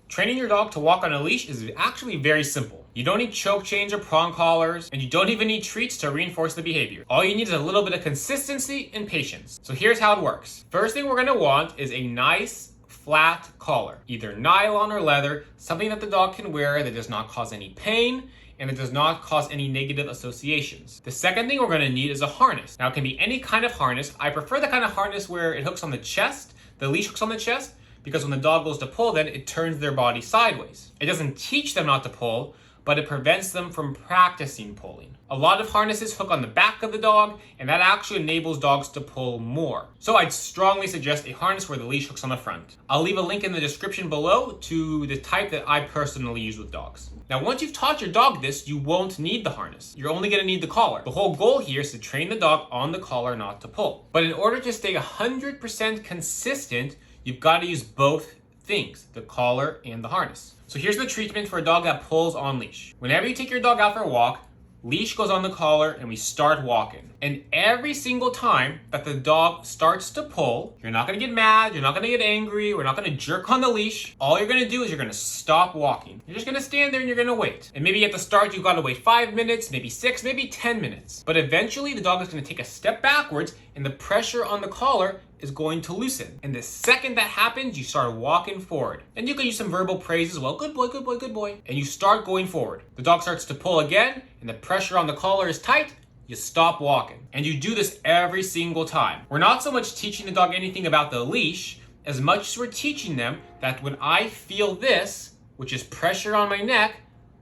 Training your dog to walk on a leash is actually very simple. You don't need choke chains or prong collars, and you don't even need treats to reinforce the behavior. All you need is a little bit of consistency and patience. So here's how it works. First thing we're gonna want is a nice flat collar, either nylon or leather, something that the dog can wear that does not cause any pain and it does not cause any negative associations. The second thing we're gonna need is a harness. Now it can be any kind of harness. I prefer the kind of harness where it hooks on the chest, the leash hooks on the chest, because when the dog goes to pull, then it turns their body sideways. It doesn't teach them not to pull, but it prevents them from practicing pulling. A lot of harnesses hook on the back of the dog, and that actually enables dogs to pull more. So I'd strongly suggest a harness where the leash hooks on the front. I'll leave a link in the description below to the type that I personally use with dogs. Now, once you've taught your dog this, you won't need the harness. You're only gonna need the collar. The whole goal here is to train the dog on the collar, not to pull. But in order to stay 100% consistent, you've got to use both things, the collar and the harness. So here's the treatment for a dog that pulls on leash. Whenever you take your dog out for a walk, leash goes on the collar and we start walking. And every single time that the dog starts to pull, you're not gonna get mad, you're not gonna get angry, we're not gonna jerk on the leash. All you're gonna do is you're gonna stop walking. You're just gonna stand there and you're gonna wait. And maybe at the start you've gotta wait 5 minutes, maybe 6, maybe 10 minutes. But eventually the dog is gonna take a step backwards and the pressure on the collar is going to loosen. And the second that happens, you start walking forward. And you can use some verbal praise as well. Good boy, good boy, good boy. And you start going forward. The dog starts to pull again, and the pressure on the collar is tight. You stop walking. And you do this every single time. We're not so much teaching the dog anything about the leash, as much as we're teaching them that when I feel this, which is pressure on my neck,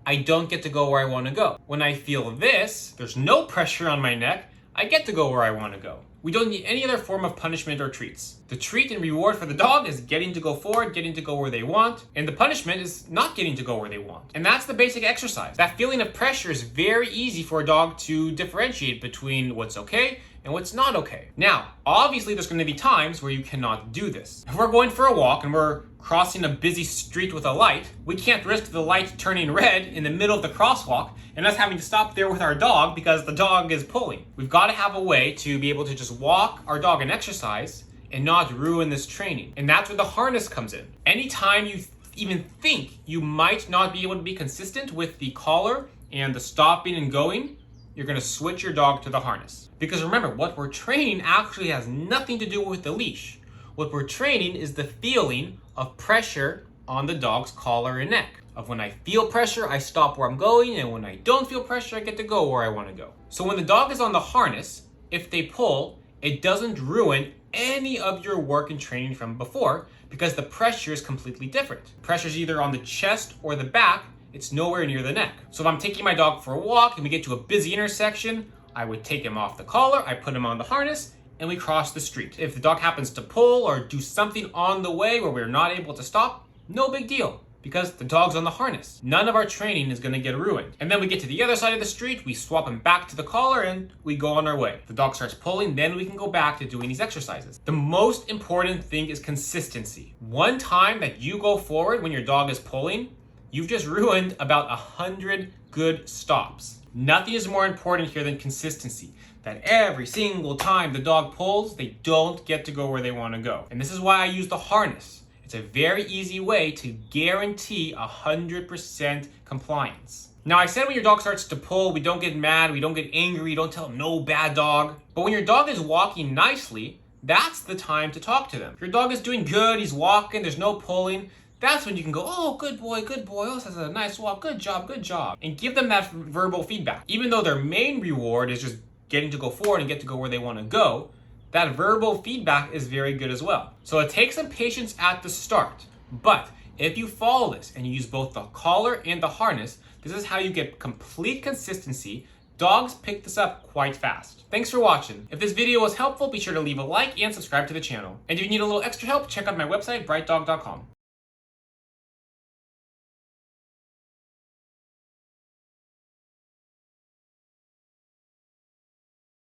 I don't get to go where I want to go. When I feel this, there's no pressure on my neck, I get to go where I want to go. We don't need any other form of punishment or treats. The treat and reward for the dog is getting to go forward, getting to go where they want, and the punishment is not getting to go where they want. And that's the basic exercise. That feeling of pressure is very easy for a dog to differentiate between what's okay and what's not okay. Now, obviously there's going to be times where you cannot do this. If we're going for a walk and we're crossing a busy street with a light, we can't risk the light turning red in the middle of the crosswalk and us having to stop there with our dog because the dog is pulling. We've got to have a way to be able to just walk our dog and exercise and not ruin this training. And that's where the harness comes in. Anytime you even think you might not be able to be consistent with the collar and the stopping and going, you're going to switch your dog to the harness. Because remember, what we're training actually has nothing to do with the leash. What we're training is the feeling of pressure on the dog's collar and neck. Of when I feel pressure, I stop where I'm going, and when I don't feel pressure, I get to go where I want to go. So when the dog is on the harness, if they pull, it doesn't ruin any of your work and training from before because the pressure is completely different. Pressure is either on the chest or the back, it's nowhere near the neck. So if I'm taking my dog for a walk and we get to a busy intersection, I would take him off the collar, I put him on the harness, and we cross the street. If the dog happens to pull or do something on the way where we're not able to stop, no big deal, because the dog's on the harness. None of our training is gonna get ruined. And then we get to the other side of the street, we swap him back to the collar, and we go on our way. The dog starts pulling, then we can go back to doing these exercises. The most important thing is consistency. One time that you go forward when your dog is pulling, you've just ruined about 100 good stops. Nothing is more important here than consistency. That every single time the dog pulls, they don't get to go where they want to go. And this is why I use the harness. It's a very easy way to guarantee 100% compliance. Now, I said when your dog starts to pull, we don't get mad, we don't get angry, we don't tell them, no, bad dog. But when your dog is walking nicely, that's the time to talk to them. If your dog is doing good, he's walking, there's no pulling, that's when you can go, oh, good boy, oh, this is a nice walk, good job, and give them that verbal feedback. Even though their main reward is just getting to go forward and get to go where they want to go, that verbal feedback is very good as well. So it takes some patience at the start, but if you follow this and you use both the collar and the harness, this is how you get complete consistency. Dogs pick this up quite fast. Thanks for watching. If this video was helpful, be sure to leave a like and subscribe to the channel. And if you need a little extra help, check out my website, brightdog.com.